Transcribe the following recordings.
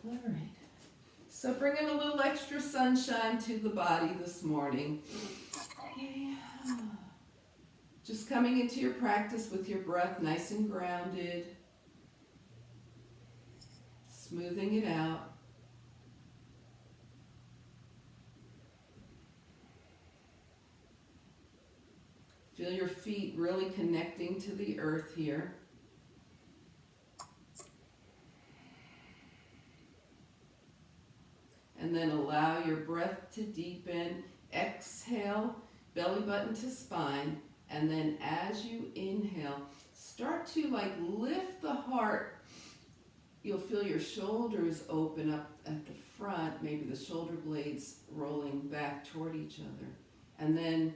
All right. So bringing a little extra sunshine to the body this morning. Okay. Just coming into your practice with your breath nice and grounded. Smoothing it out. Feel your feet really connecting to the earth here. And then allow your breath to deepen. Exhale, belly button to spine. And then as you inhale, start to like lift the heart. You'll feel your shoulders open up at the front, maybe the shoulder blades rolling back toward each other. And then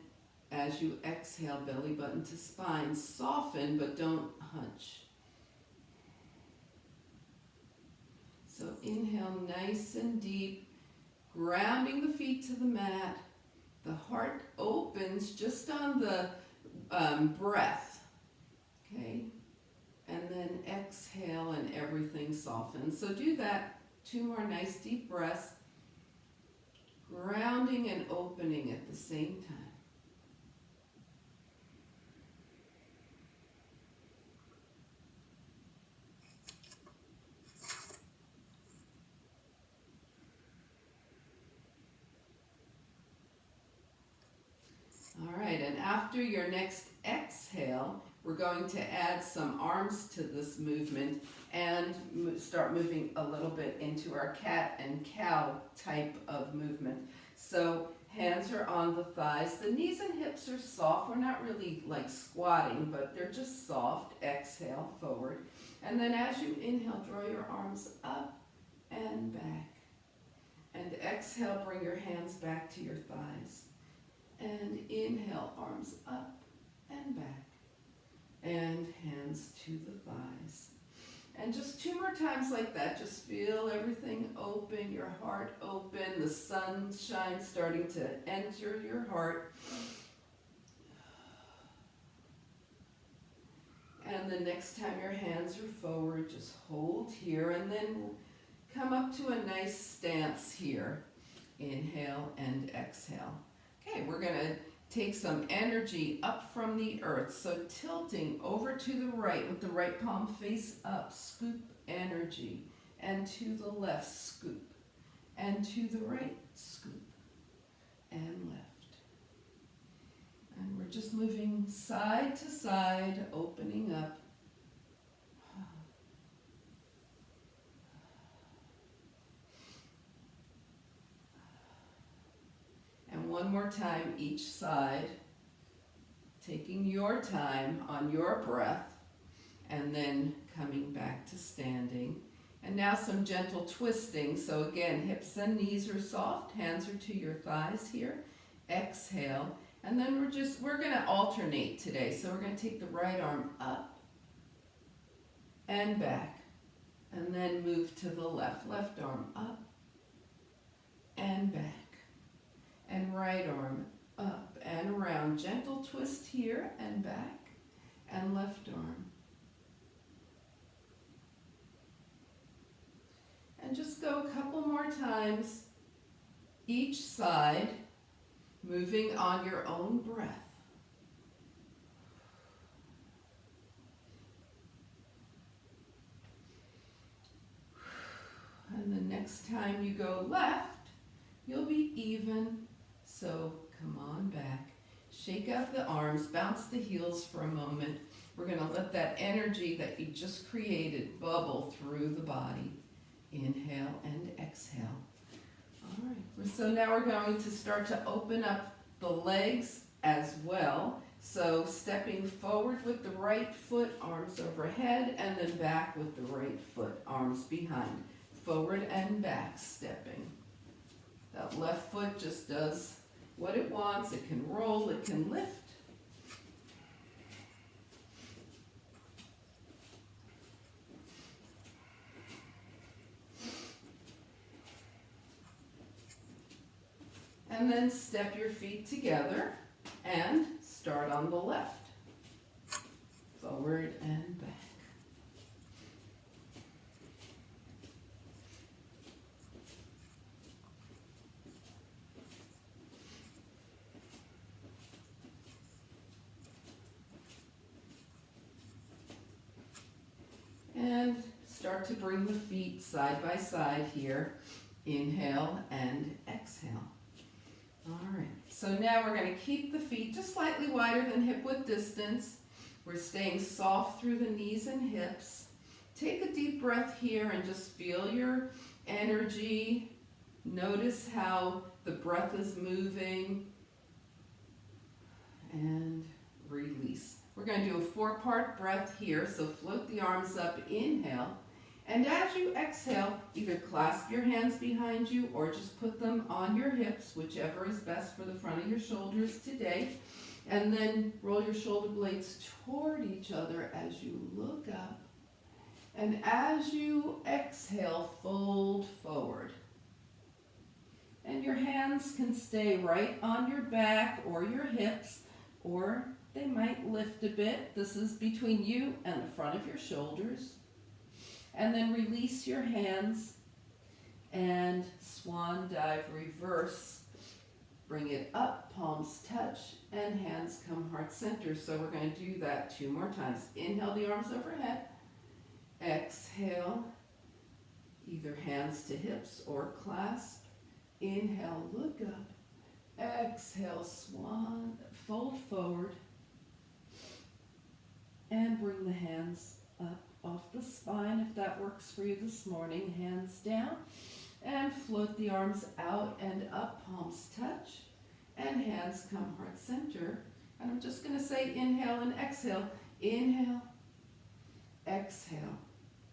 as you exhale, belly button to spine, soften but don't hunch. So inhale nice and deep, grounding the feet to the mat. The heart opens just on the breath, okay? And then exhale and everything softens. So do that, 2 more nice deep breaths, grounding and opening at the same time. All right, and after your next exhale, we're going to add some arms to this movement and start moving a little bit into our cat and cow type of movement. So hands are on the thighs. The knees and hips are soft. We're not really like squatting, but they're just soft. Exhale, forward. And then as you inhale, draw your arms up and back. And exhale, bring your hands back to your thighs. And inhale, arms up and back. And hands to the thighs. And just 2 more times like that. Just feel everything open, your heart open, the sunshine starting to enter your heart. And the next time your hands are forward, just hold here and then come up to a nice stance here. Inhale and exhale. Okay, we're going to take some energy up from the earth. So tilting over to the right with the right palm face up, scoop energy. And to the left, scoop. And to the right, scoop. And left. And we're just moving side to side, opening up. And one more time each side, taking your time on your breath, and then coming back to standing. And now some gentle twisting. So again, hips and knees are soft, hands are to your thighs here. Exhale, and then we're going to alternate today. So we're going to take the right arm up and back, and then move to the left. Left arm up and back. And right arm up and around. Gentle twist here and back. And left arm. And just go a couple more times each side, moving on your own breath. And the next time you go left, you'll be even. So come on back, shake out the arms, bounce the heels for a moment. We're going to let that energy that you just created bubble through the body. Inhale and exhale. All right, so now we're going to start to open up the legs as well. So stepping forward with the right foot, arms overhead, and then back with the right foot, arms behind. Forward and back stepping. That left foot just does what it wants. It can roll, it can lift. And then step your feet together and start on the left. Forward and back. And start to bring the feet side by side here. Inhale and exhale. All right, so now we're going to keep the feet just slightly wider than hip width distance. We're staying soft through the knees and hips. Take a deep breath here and just feel your energy. Notice how the breath is moving. And release. We're going to do a 4-part breath here, so float the arms up, inhale. And as you exhale, either clasp your hands behind you or just put them on your hips, whichever is best for the front of your shoulders today. And then roll your shoulder blades toward each other as you look up. And as you exhale, fold forward. And your hands can stay right on your back or your hips, or they might lift a bit. This is between you and the front of your shoulders. And then release your hands and swan dive reverse. Bring it up, palms touch, and hands come heart center. So we're going to do that 2 more times. Inhale the arms overhead. Exhale, either hands to hips or clasp. Inhale, look up. Exhale, swan, fold forward. And bring the hands up off the spine if that works for you this morning. Hands down. And float the arms out and up, palms touch. And hands come heart center. And I'm just going to say inhale and exhale. Inhale. Exhale.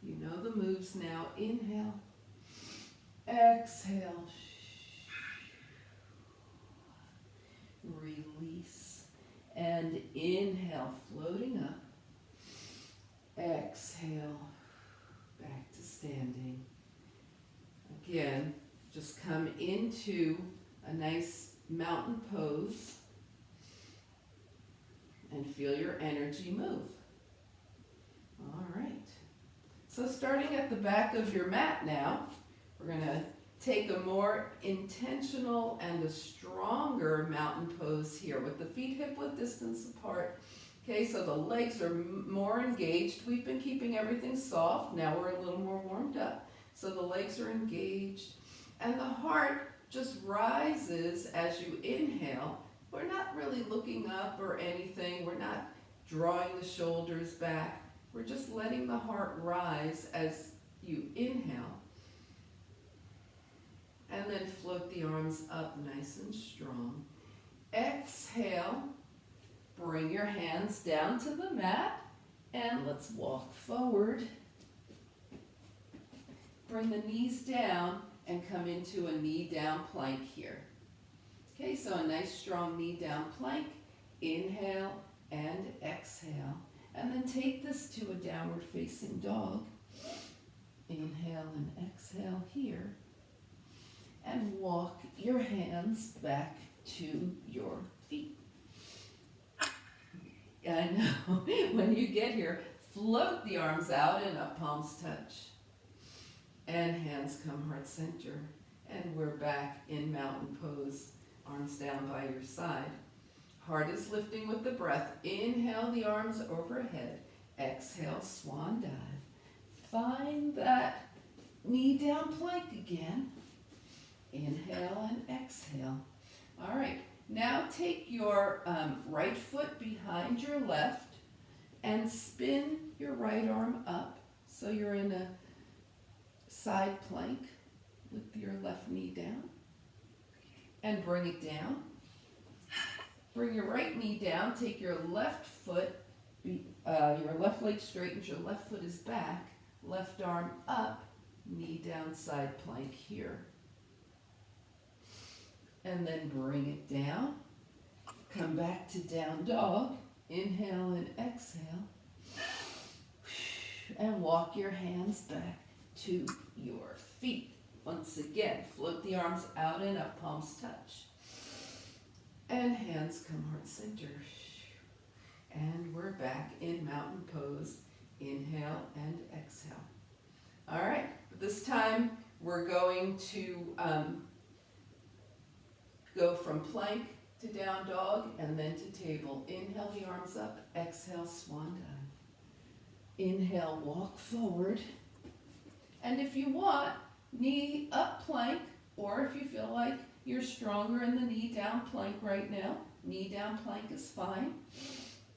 You know the moves now. Inhale. Exhale. Release. And inhale, floating up. Exhale. Back to standing. Again, just come into a nice mountain pose and feel your energy move. All right. So starting at the back of your mat now, we're going to take a more intentional and a stronger mountain pose here with the feet hip width distance apart. Okay, so the legs are more engaged. We've been keeping everything soft. Now we're a little more warmed up. So the legs are engaged. And the heart just rises as you inhale. We're not really looking up or anything. We're not drawing the shoulders back. We're just letting the heart rise as you inhale. And then float the arms up nice and strong. Exhale. Bring your hands down to the mat. And let's walk forward. Bring the knees down and come into a knee down plank here. Okay, so a nice strong knee down plank. Inhale and exhale. And then take this to a downward facing dog. Inhale and exhale here. And walk your hands back to your feet. I know, when you get here, float the arms out and up, palms touch. And hands come heart center. And we're back in mountain pose, arms down by your side. Heart is lifting with the breath. Inhale the arms overhead. Exhale, swan dive. Find that knee down plank again. Inhale and exhale. All right, now take your right foot behind your left and spin your right arm up. So you're in a side plank with your left knee down. And bring it down. Bring your right knee down. Take your left foot, your left leg straightens, your left foot is back. Left arm up, knee down, side plank here. And then bring it down. Come back to down dog. Inhale and exhale. And walk your hands back to your feet. Once again, float the arms out and up, palms touch. And hands come heart center. And we're back in mountain pose. Inhale and exhale. All right, this time we're going to go from plank to down dog and then to table. Inhale the arms up, exhale swan dive. Inhale, walk forward. And if you want, knee up plank, or if you feel like you're stronger in the knee down plank right now, knee down plank is fine.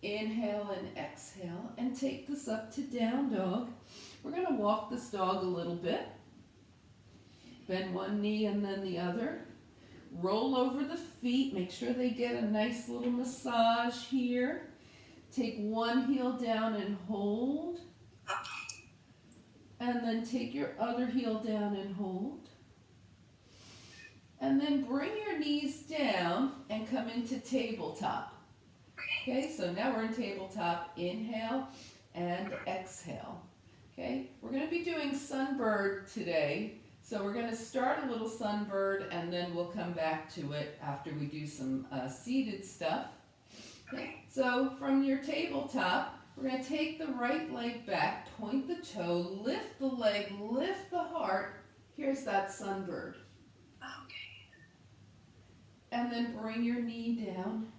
Inhale and exhale, and take this up to down dog. We're going to walk this dog a little bit. Bend one knee and then the other. Roll over the feet. Make sure they get a nice little massage here. Take one heel down and hold. And then take your other heel down and hold. And then bring your knees down and come into tabletop. Okay, so now we're in tabletop. Inhale and exhale. Okay, we're going to be doing sunbird today. So we're going to start a little sunbird and then we'll come back to it after we do some seated stuff. Okay, so from your tabletop, we're going to take the right leg back, point the toe, lift the leg, lift the heart. Here's that sunbird. Okay. And then bring your knee down.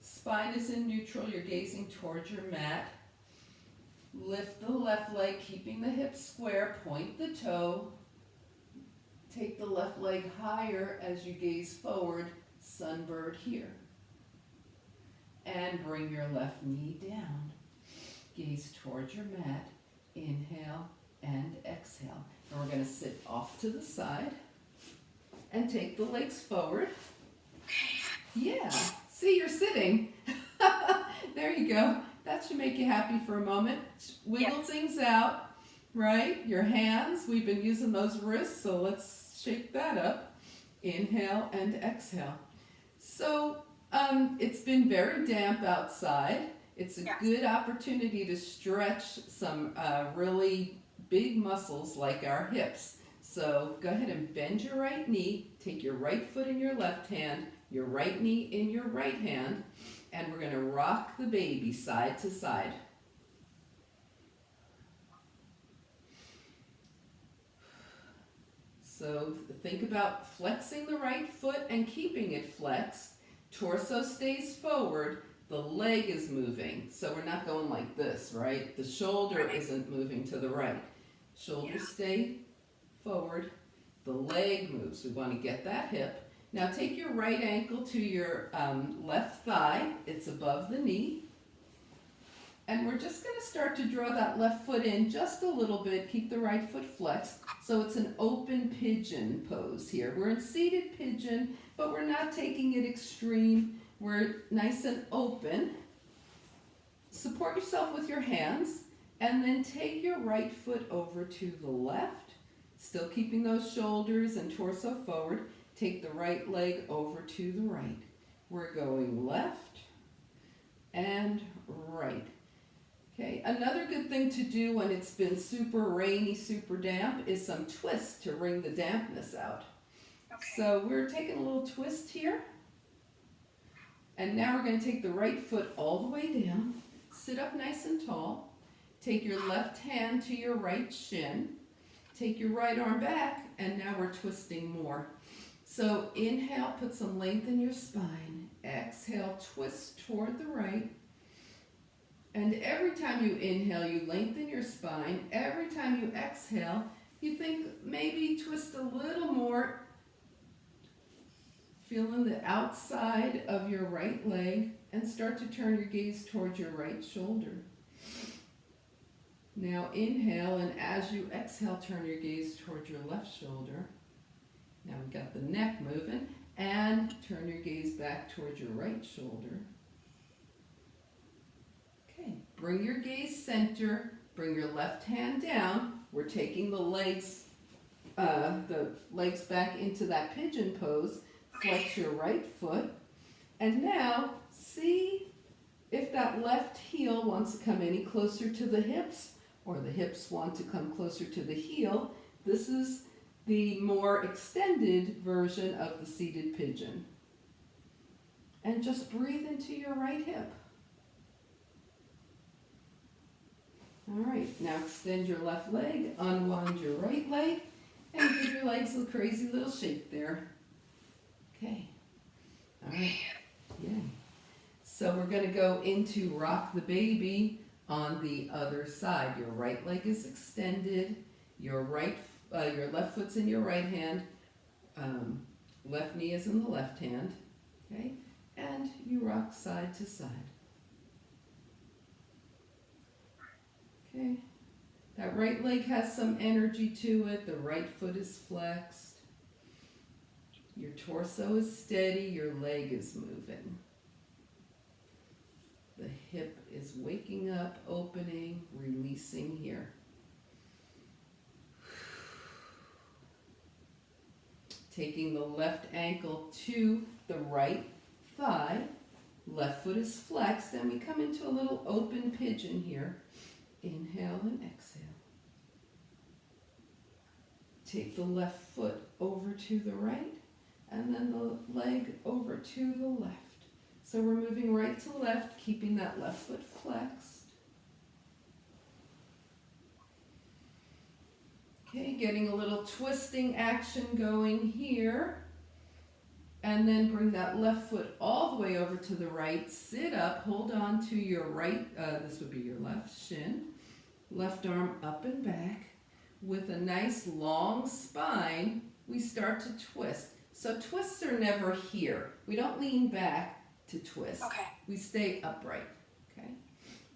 Spine is in neutral, you're gazing towards your mat. Lift the left leg, keeping the hips square, point the toe. Take the left leg higher as you gaze forward, sunbird here. And bring your left knee down. Gaze towards your mat, inhale and exhale. And we're going to sit off to the side and take the legs forward. Yeah, see, you're sitting. There you go. That should make you happy for a moment. Wiggle Yes. things out, right? Your hands, we've been using those wrists, so let's shake that up. Inhale and exhale. So it's been very damp outside. It's a good opportunity to stretch some really big muscles like our hips. So go ahead and bend your right knee, take your right foot in your left hand, your right knee in your right hand, and we're going to rock the baby side to side. So think about flexing the right foot and keeping it flexed. Torso stays forward, the leg is moving. So we're not going like this, right? The shoulder isn't moving to the right. Shoulders stay forward, the leg moves. We want to get that hip. Now take your right ankle to your left thigh. It's above the knee. And we're just going to start to draw that left foot in just a little bit. Keep the right foot flexed. So it's an open pigeon pose here. We're in seated pigeon, but we're not taking it extreme. We're nice and open. Support yourself with your hands. And then take your right foot over to the left. Still keeping those shoulders and torso forward. Take the right leg over to the right. We're going left and right. Okay, another good thing to do when it's been super rainy, super damp is some twist to wring the dampness out. Okay. So we're taking a little twist here. And now we're going to take the right foot all the way down. Sit up nice and tall. Take your left hand to your right shin. Take your right arm back, and now we're twisting more. So inhale, put some length in your spine. Exhale, twist toward the right. And every time you inhale, you lengthen your spine. Every time you exhale, you think maybe twist a little more. Feeling the outside of your right leg and start to turn your gaze towards your right shoulder. Now inhale, and as you exhale, turn your gaze towards your left shoulder. Now we've got the neck moving, and turn your gaze back towards your right shoulder. Okay, bring your gaze center, bring your left hand down. We're taking the legs back into that pigeon pose. Flex your right foot. And now, see if that left heel wants to come any closer to the hips, or the hips want to come closer to the heel. This is the more extended version of the seated pigeon. And just breathe into your right hip. All right, now extend your left leg, unwind your right leg, and give your legs a crazy little shake there. Okay, all right, yeah. So we're going to go into rock the baby on the other side. Your right leg is extended, your left foot's in your right hand, left knee is in the left hand, okay? And you rock side to side. Okay, that right leg has some energy to it, the right foot is flexed, your torso is steady, your leg is moving. The hip is waking up, opening, releasing here. Taking the left ankle to the right thigh, left foot is flexed, and we come into a little open pigeon here. Inhale and exhale. Take the left foot over to the right, and then the leg over to the left. So we're moving right to left, keeping that left foot flexed. Okay, getting a little twisting action going here. And then bring that left foot all the way over to the right. Sit up, hold on to your right, this would be your left shin. Left arm up and back. With a nice long spine, we start to twist. So twists are never here. We don't lean back to twist. Okay. We stay upright, okay?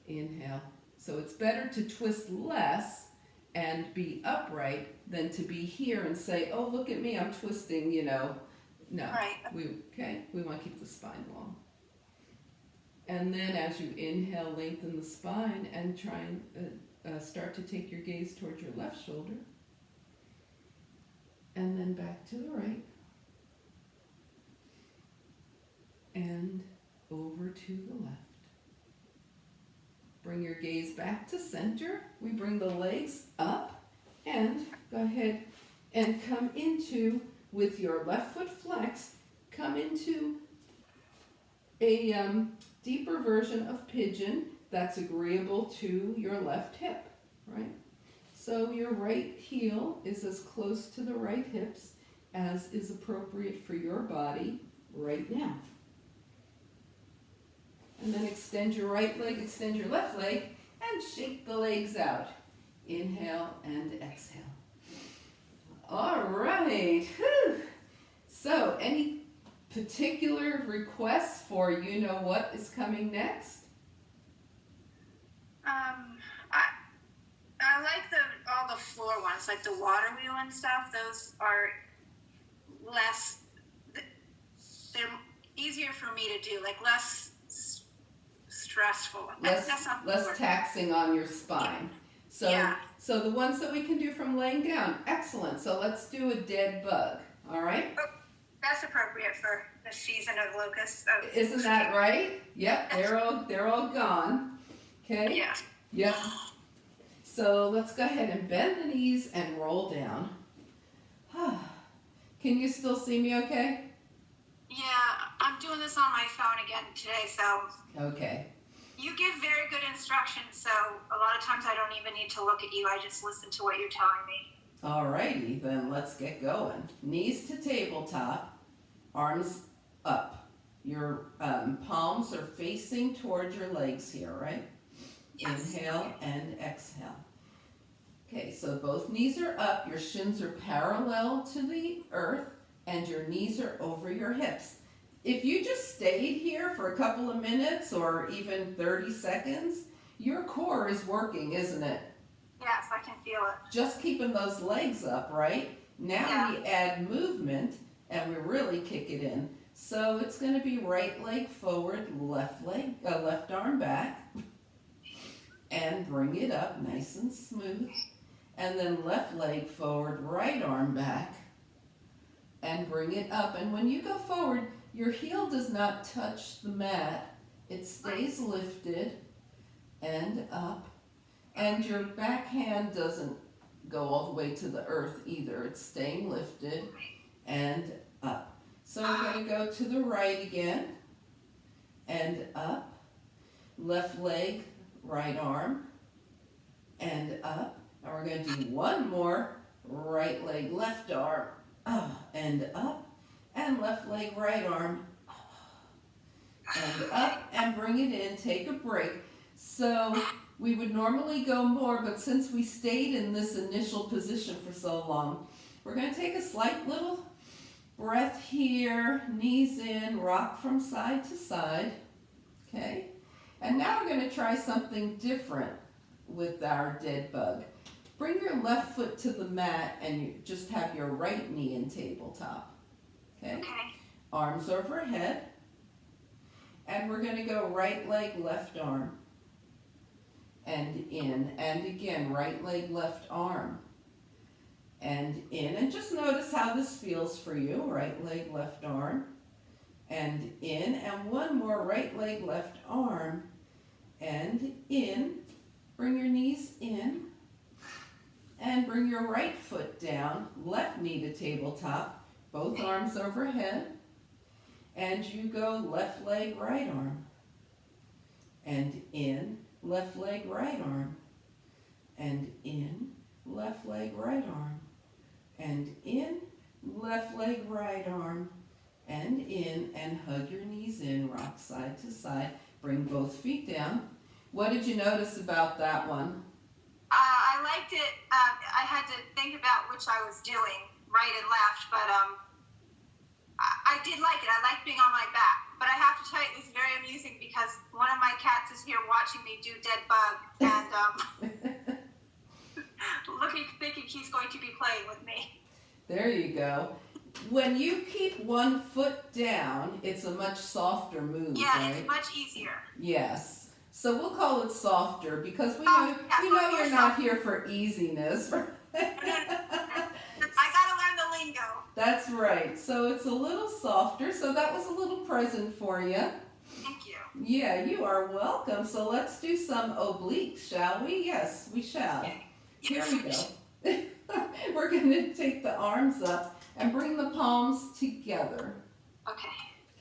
Inhale. So it's better to twist less and be upright than to be here and say, oh, look at me, I'm twisting, you know. No, Right. we want to keep the spine long. And then as you inhale, lengthen the spine and try and start to take your gaze towards your left shoulder. And then back to the right. And over to the left. Bring your gaze back to center. We bring the legs up and go ahead and come into, with your left foot flexed, come into a deeper version of pigeon that's agreeable to your left hip, right? So your right heel is as close to the right hips as is appropriate for your body right now. And then extend your right leg, extend your left leg, and shake the legs out. Inhale and exhale. All right. Whew. So, any particular requests for you know what is coming next? I like all the floor ones, like the water wheel and stuff. Those are less. They're easier for me to do, like less stressful. Less taxing on your spine. So, yeah. So the ones that we can do from laying down, excellent. So let's do a dead bug. All right. Oh, that's appropriate for the season of locusts. Isn't that right? Yep, they're all gone. Okay? Yeah. Yep. So let's go ahead and bend the knees and roll down. Can you still see me okay? Yeah, I'm doing this on my phone again today, so. Okay. You give very good instructions, so a lot of times I don't even need to look at you. I just listen to what you're telling me. All righty, then let's get going. Knees to tabletop, arms up. Your palms are facing towards your legs here, right? Yes. Inhale and exhale. Okay, so both knees are up, your shins are parallel to the earth, and your knees are over your hips. If you just stayed here for a couple of minutes or even 30 seconds, your core is working, isn't it? Yes, I can feel it. Just keeping those legs up, right? Now we add movement and we really kick it in. So it's going to be right leg forward, left arm back, and bring it up nice and smooth. And then left leg forward, right arm back, and bring it up. And when you go forward, your heel does not touch the mat. It stays lifted and up. And your back hand doesn't go all the way to the earth either. It's staying lifted and up. So we're going to go to the right again and up. Left leg, right arm, and up. And we're going to do one more. Right leg, left arm, and up. And left leg, right arm, and up, and bring it in. Take a break. So We would normally go more, but since we stayed in this initial position for so long, we're going to take a slight little breath here, knees in, rock from side to side, okay? And now we're going to try something different with our dead bug. Bring your left foot to the mat and you just have your right knee in tabletop, okay? Arms overhead, and we're going to go right leg, left arm, and in, and again, right leg, left arm, and in, and just notice how this feels for you, right leg, left arm, and in, and one more, right leg, left arm, and in. Bring your knees in, and bring your right foot down, left knee to tabletop, both arms overhead, and you go left leg, right arm, and in, left leg, right arm, and in, left leg, right arm, and in, left leg, right arm, and in, and hug your knees in, rock side to side, bring both feet down. What did you notice about that one? I liked it. I had to think about which I was doing, right and left, but I did like it. I liked being on my back. But I have to tell you, it was very amusing because one of my cats is here watching me do dead bug and thinking he's going to be playing with me. There you go. When you keep one foot down, it's a much softer move, yeah, right? It's much easier. Yes. So we'll call it softer because we know you're not here for easiness. I gotta learn the lingo. That's right. So it's a little softer. So that was a little present for you. Thank you. Yeah, you are welcome. So let's do some obliques, shall we? Yes, we shall. Okay. Here we go. We're going to take the arms up and bring the palms together. Okay.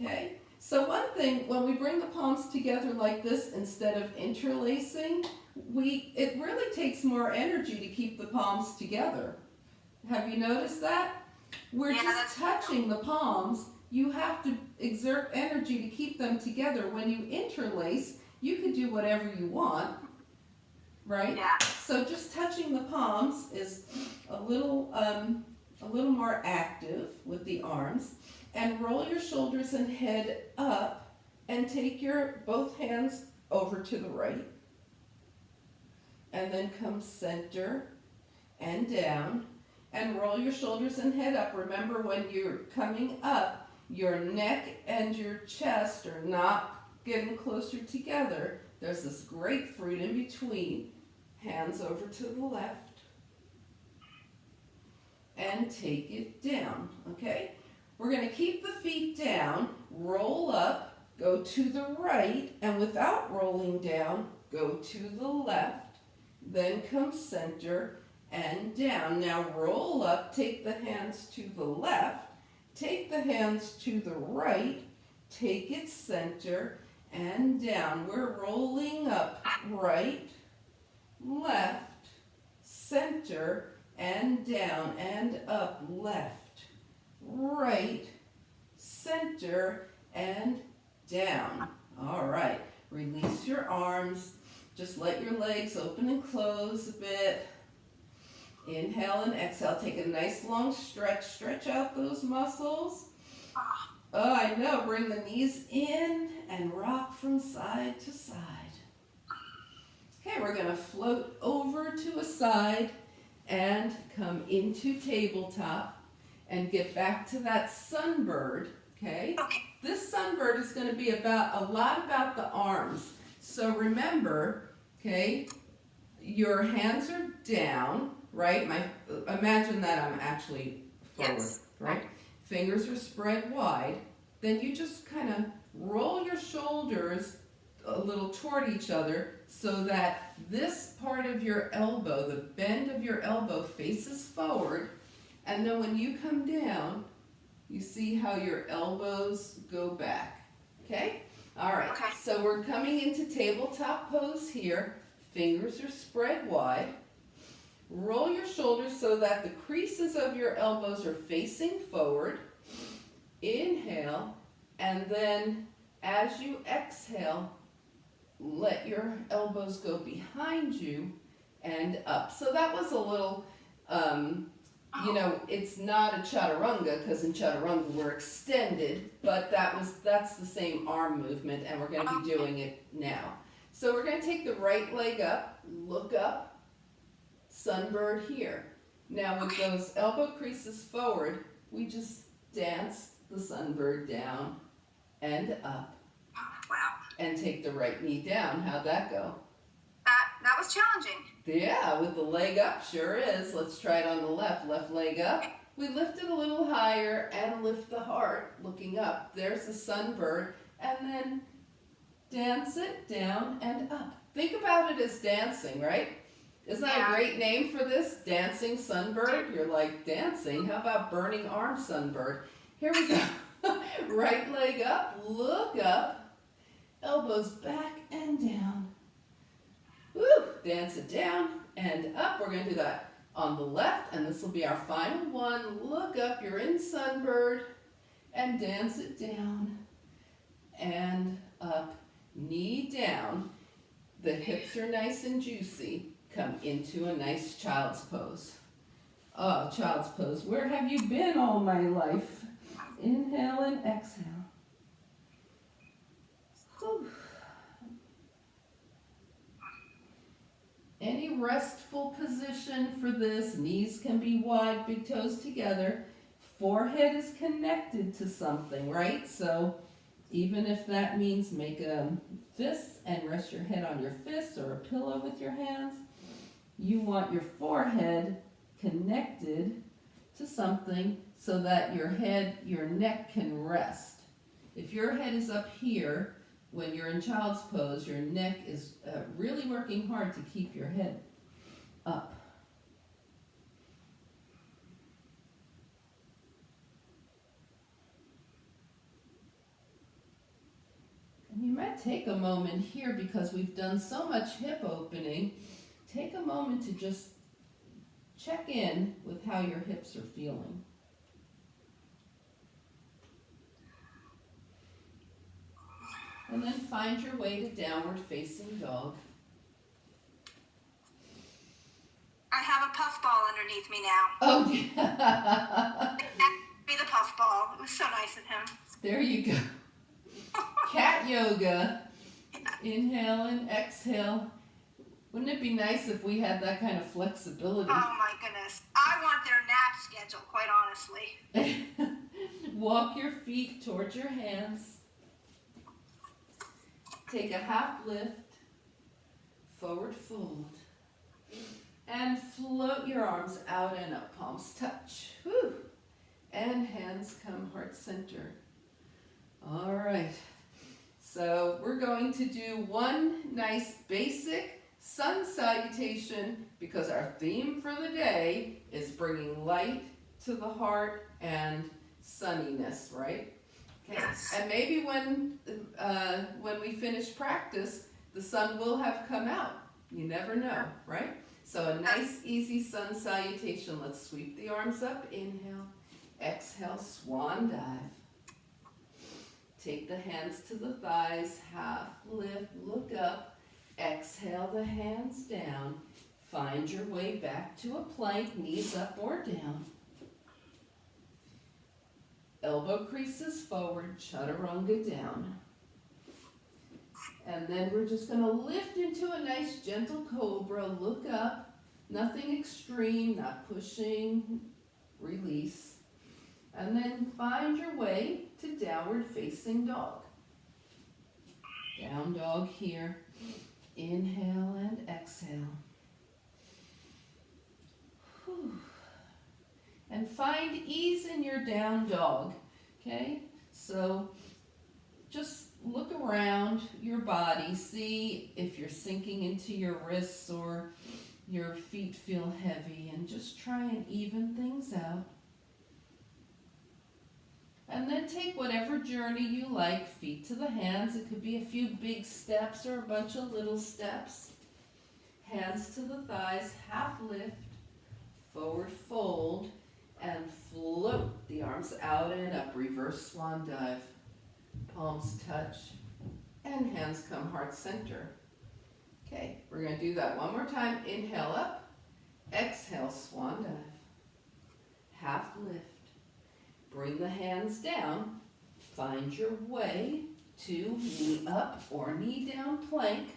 Okay? So one thing, when we bring the palms together like this instead of interlacing, it really takes more energy to keep the palms together. Have you noticed that? We're just touching the palms. You have to exert energy to keep them together. When you interlace, you can do whatever you want, right? Yeah. So just touching the palms is a little more active with the arms. And roll your shoulders and head up and take your both hands over to the right. And then come center and down and roll your shoulders and head up. Remember, when you're coming up, your neck and your chest are not getting closer together. There's this grapefruit in between. Hands over to the left and take it down, okay? We're going to keep the feet down, roll up, go to the right, and without rolling down, go to the left, then come center and down. Now roll up, take the hands to the left, take the hands to the right, take it center and down. We're rolling up, right, left, center, and down, and up, left, right, center, and down. All right, release your arms. Just let your legs open and close a bit. Inhale and exhale. Take a nice long stretch. Stretch out those muscles. Oh, I know. Bring the knees in and rock from side to side. Okay, we're going to float over to a side and come into tabletop. And get back to that sunbird, okay? This sunbird is going to be a lot about the arms. So remember, okay, your hands are down, right? Imagine that I'm actually forward, right? Fingers are spread wide. Then you just kind of roll your shoulders a little toward each other so that this part of your elbow, the bend of your elbow, faces forward. And then when you come down, you see how your elbows go back, okay? All right, so we're coming into tabletop pose here. Fingers are spread wide. Roll your shoulders so that the creases of your elbows are facing forward. Inhale, and then as you exhale, let your elbows go behind you and up. So that was a little, it's not a chaturanga, because in chaturanga we're extended, but that's the same arm movement, and we're going to be doing it now. So we're going to take the right leg up, look up, sunbird here. Now with those elbow creases forward, we just dance the sunbird down and up. Wow. And take the right knee down. How'd that go? That was challenging. Yeah, with the leg up, sure is. Let's try it on the left. Left leg up. We lift it a little higher and lift the heart, looking up. There's the sunbird. And then dance it down and up. Think about it as dancing, right? Isn't that a great name for this? Dancing sunbird? You're like, dancing? How about burning arm sunbird? Here we go. Right leg up, look up, elbows back and down. Woo! Dance it down and up. We're going to do that on the left, and this will be our final one. Look up, you're in sunbird, and dance it down and up, knee down. The hips are nice and juicy. Come into a nice child's pose. Oh, child's pose. Where have you been all my life? Inhale and exhale. Whew. Any restful position for this. Knees can be wide, big toes together. Forehead is connected to something, right? So even if that means make a fist and rest your head on your fist or a pillow with your hands, you want your forehead connected to something so that your neck can rest. If your head is up here, when you're in child's pose, your neck is really working hard to keep your head up. And you might take a moment here, because we've done so much hip opening. Take a moment to just check in with how your hips are feeling. And then find your way to downward facing dog. I have a puff ball underneath me now. Oh, yeah. Be the puff ball. It was so nice of him. There you go. Cat yoga. Inhale and exhale. Wouldn't it be nice if we had that kind of flexibility? Oh my goodness. I want their nap schedule, quite honestly. Walk your feet towards your hands. Take a half lift, forward fold, and float your arms out and up, palms touch. Whew. And hands come heart center. All right, so we're going to do one nice basic sun salutation, because our theme for the day is bringing light to the heart and sunniness, right? Okay. Yes. And maybe when we finish practice, the sun will have come out. You never know, right? So a nice, easy sun salutation. Let's sweep the arms up. Inhale. Exhale, swan dive. Take the hands to the thighs. Half lift, look up. Exhale the hands down. Find your way back to a plank, knees up or down. Elbow creases forward, chaturanga down. And then we're just going to lift into a nice gentle cobra, look up, nothing extreme, not pushing, release. And then find your way to downward facing dog. Down dog here. Inhale and exhale. Whew. And find ease in your down dog, okay? So just look around your body, see if you're sinking into your wrists or your feet feel heavy, and just try and even things out. And then take whatever journey you like, feet to the hands. It could be a few big steps or a bunch of little steps. Hands to the thighs, half lift, forward fold, and float the arms out and up, reverse swan dive. Palms touch. and hands come heart center. Okay, we're going to do that one more time. Inhale up, exhale, swan dive, half lift. Bring the hands down, find your way to knee up or knee down plank.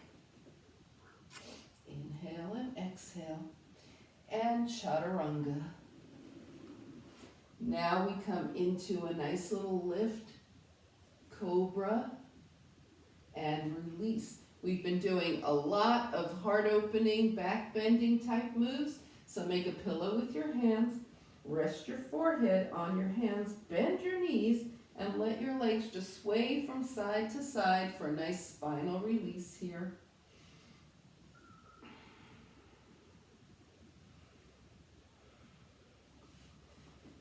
Inhale and exhale, and chaturanga. Now we come into a nice little lift, cobra, and release. We've been doing a lot of heart opening, back bending type moves, so make a pillow with your hands, rest your forehead on your hands, bend your knees, and let your legs just sway from side to side for a nice spinal release here.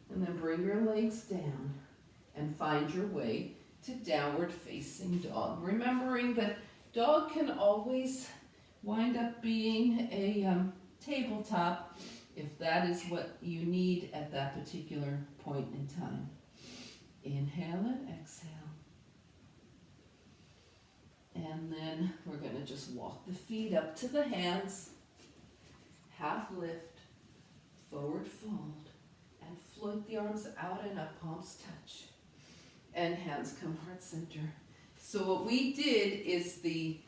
And then bring your legs down and find your way to downward facing dog. Remembering that dog can always wind up being a tabletop if that is what you need at that particular point in time. Inhale and exhale. And then we're going to just walk the feet up to the hands, half lift, forward fold, and float the arms out and up, palms touch, and hands come heart center. So what we did is the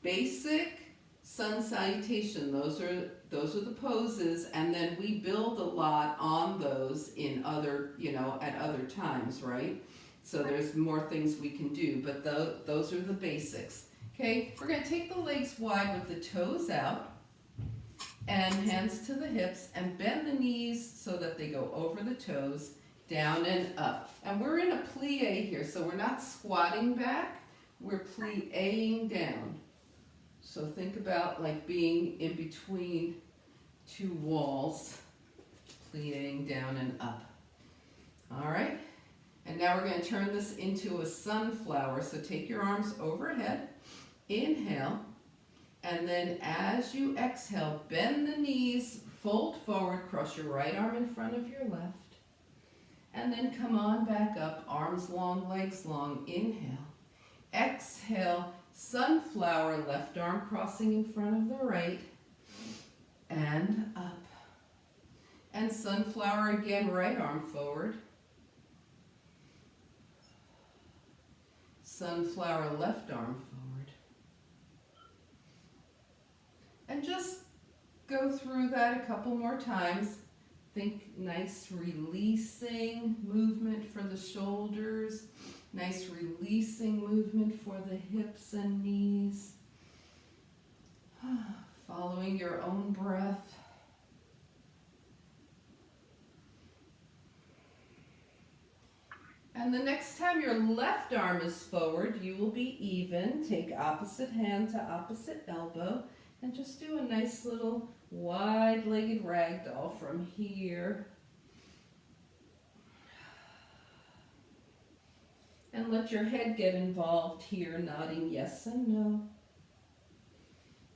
basic sun salutation. Those are the poses, and then we build a lot on those in other, at other times, right? So there's more things we can do, but those are the basics. Okay, we're going to take the legs wide with the toes out and hands to the hips, and bend the knees so that they go over the toes, down and up. And we're in a plie here, so we're not squatting back, we're plieing down. So think about like being in between two walls, plieing down and up. All right, and now we're going to turn this into a sunflower. So take your arms overhead, inhale, and then as you exhale, bend the knees, fold forward, cross your right arm in front of your left, and then come on back up, arms long, legs long. Inhale, exhale, sunflower, left arm crossing in front of the right, and up. And sunflower again, right arm forward. Sunflower, left arm forward. And just go through that a couple more times. Think nice releasing movement for the shoulders. Nice releasing movement for the hips and knees. Following your own breath. And the next time your left arm is forward, you will be even. Take opposite hand to opposite elbow and just do a nice little wide-legged ragdoll from here. And let your head get involved here, nodding yes and no.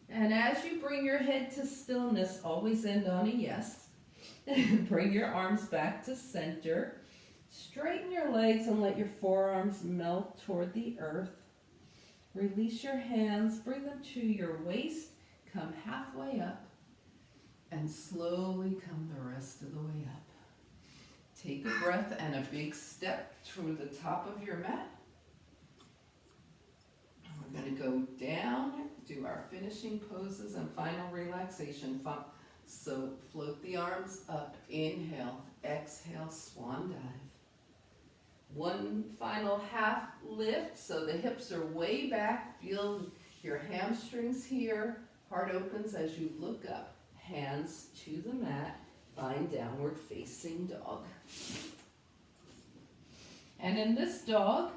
And as you bring your head to stillness, always end on a yes. Bring your arms back to center. Straighten your legs and let your forearms melt toward the earth. Release your hands, bring them to your waist, come halfway up, and slowly come the rest of the way up. Take a breath and a big step toward the top of your mat. We're going to go down, do our finishing poses and final relaxation. So float the arms up, inhale, exhale, swan dive. One final half lift, so the hips are way back. Feel your hamstrings here. Heart opens as you look up. Hands to the mat. Find downward facing dog. And in this dog,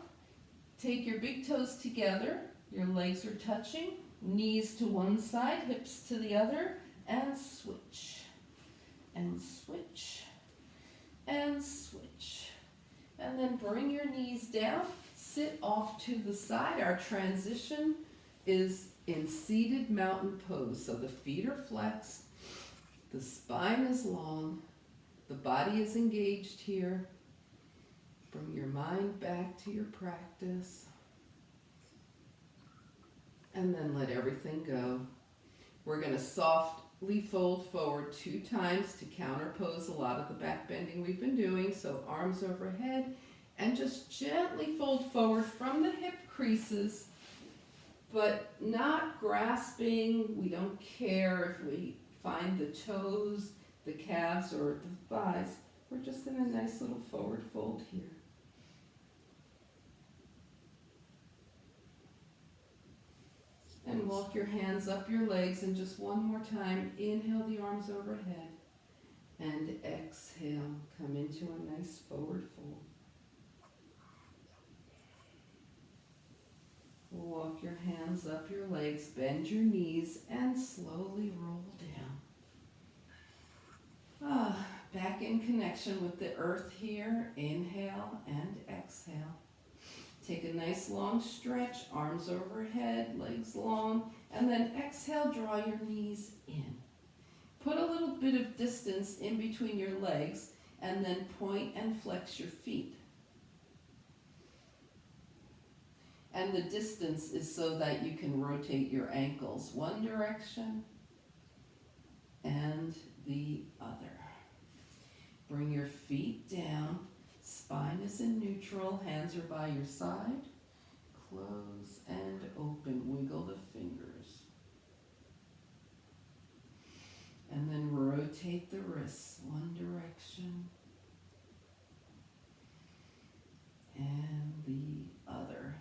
take your big toes together. Your legs are touching. Knees to one side, hips to the other. And switch. And switch. And switch. And then bring your knees down, sit off to the side. Our transition is in seated mountain pose. So the feet are flexed, the spine is long, the body is engaged here. Bring your mind back to your practice. And then let everything go. We're going to softly fold forward 2 times to counterpose a lot of the back bending we've been doing. So arms overhead, and just gently fold forward from the hip creases, but not grasping. We don't care if we find the toes, the calves, or the thighs. We're just in a nice little forward fold here. And walk your hands up your legs, and just one more time, inhale the arms overhead, and exhale, come into a nice forward fold. Walk your hands up your legs, bend your knees, and slowly roll down. Back in connection with the earth here, inhale and exhale. Take a nice long stretch, arms overhead, legs long, and then exhale, draw your knees in. Put a little bit of distance in between your legs, and then point and flex your feet. And the distance is so that you can rotate your ankles one direction and the other. Bring your feet down. Spine is in neutral, hands are by your side. Close and open, wiggle the fingers. And then rotate the wrists one direction and the other.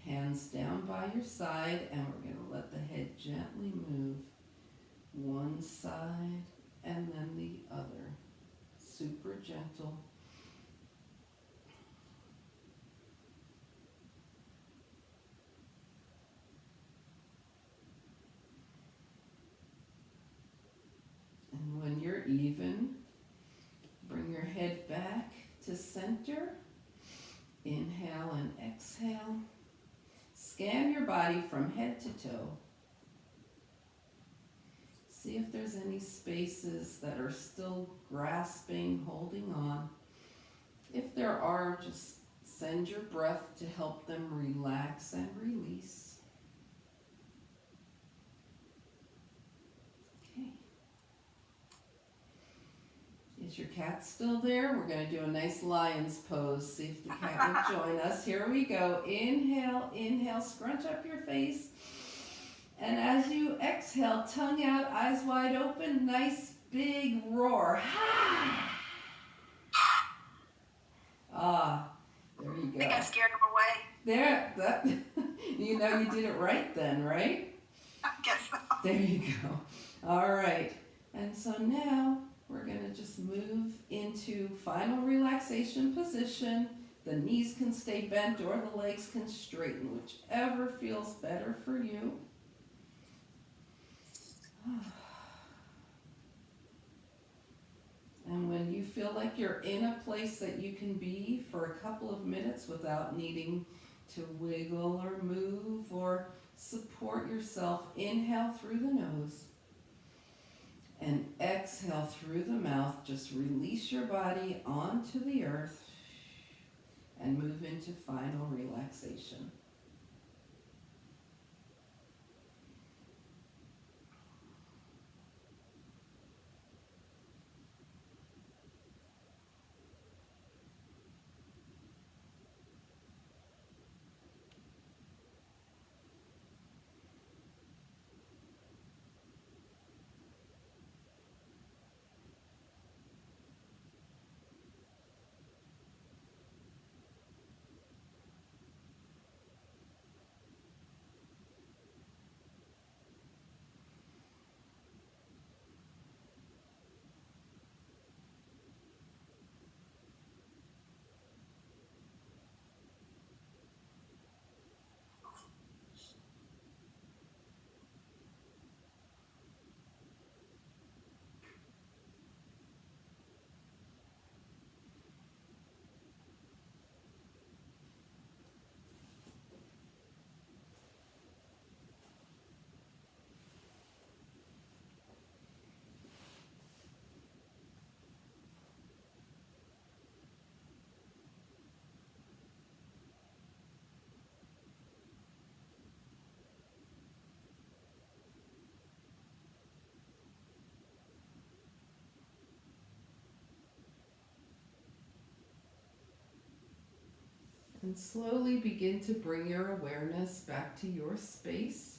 Hands down by your side, and we're going to let the head gently move one side and then the other. Super gentle. And when you're even, bring your head back to center. Inhale and exhale. Scan your body from head to toe. See if there's any spaces that are still grasping, holding on. If there are, just send your breath to help them relax and release. Okay. Is your cat still there? We're going to do a nice lion's pose. See if the cat will join us. Here we go. Inhale, inhale, scrunch up your face. And as you exhale, tongue out, eyes wide open, nice big roar. Ah, there you go. I think I scared him away. There, that, you know you did it right then, right? I guess so. There you go. All right. And so now we're going to just move into final relaxation position. The knees can stay bent or the legs can straighten, whichever feels better for you. And when you feel like you're in a place that you can be for a couple of minutes without needing to wiggle or move or support yourself, inhale through the nose and exhale through the mouth. Just release your body onto the earth and move into final relaxation. And slowly begin to bring your awareness back to your space.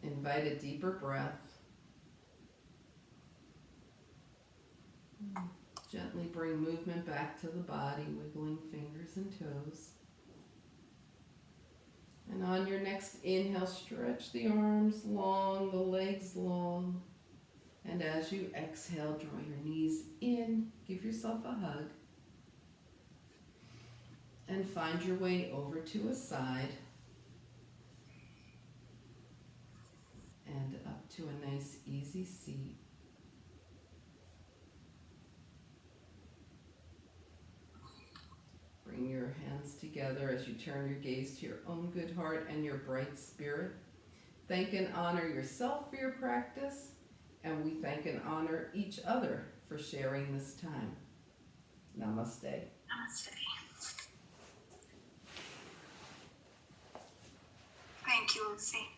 Invite a deeper breath. Gently bring movement back to the body, wiggling fingers and toes. And on your next inhale, stretch the arms long, the legs long. And as you exhale, draw your knees in, give yourself a hug. And find your way over to a side. And up to a nice easy seat. Bring your hands together as you turn your gaze to your own good heart and your bright spirit. Thank and honor yourself for your practice, and we thank and honor each other for sharing this time. Namaste. Namaste. Thank you, Lucy.